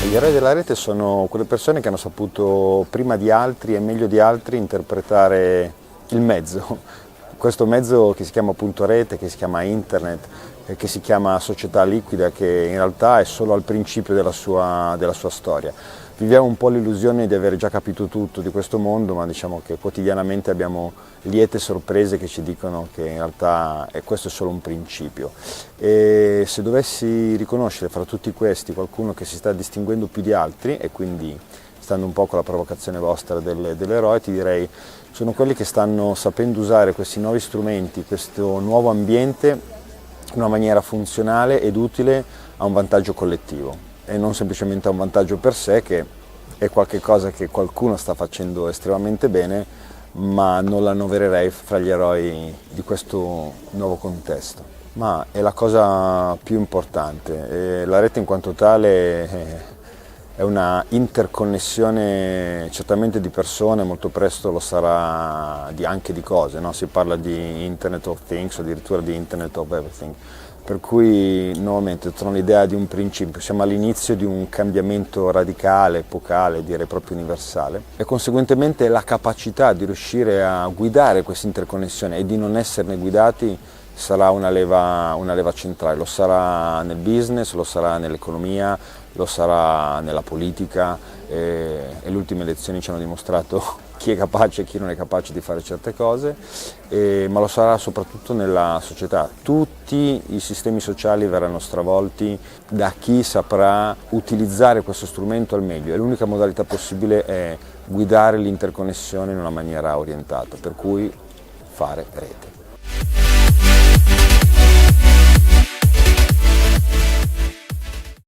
Gli eroi della rete sono quelle persone che hanno saputo prima di altri e meglio di altri interpretare il mezzo, questo mezzo che si chiama appunto rete, che si chiama internet, che si chiama società liquida, che in realtà è solo al principio della sua storia. Viviamo un po' l'illusione di aver già capito tutto di questo mondo, ma diciamo che quotidianamente abbiamo liete sorprese che ci dicono che in realtà questo è solo un principio. E se dovessi riconoscere fra tutti questi qualcuno che si sta distinguendo più di altri, e quindi stando un po' con la provocazione vostra dell'eroe, ti direi sono quelli che stanno sapendo usare questi nuovi strumenti, questo nuovo ambiente in una maniera funzionale ed utile a un vantaggio collettivo e non semplicemente a un vantaggio per sé, che è qualcosa che qualcuno sta facendo estremamente bene, ma non l'annovererei fra gli eroi di questo nuovo contesto. Ma è la cosa più importante. La rete in quanto tale è una interconnessione certamente di persone, molto presto lo sarà anche di cose, no? Si parla di Internet of Things o addirittura di Internet of Everything. Per cui nuovamente torno all'idea di un principio, siamo all'inizio di un cambiamento radicale, epocale, direi proprio universale, e conseguentemente la capacità di riuscire a guidare questa interconnessione e di non esserne guidati sarà una leva centrale, lo sarà nel business, lo sarà nell'economia, lo sarà nella politica, e le ultime elezioni ci hanno dimostrato chi è capace e chi non è capace di fare certe cose, ma lo sarà soprattutto nella società. Tutti i sistemi sociali verranno stravolti da chi saprà utilizzare questo strumento al meglio, e l'unica modalità possibile è guidare l'interconnessione in una maniera orientata, per cui fare rete.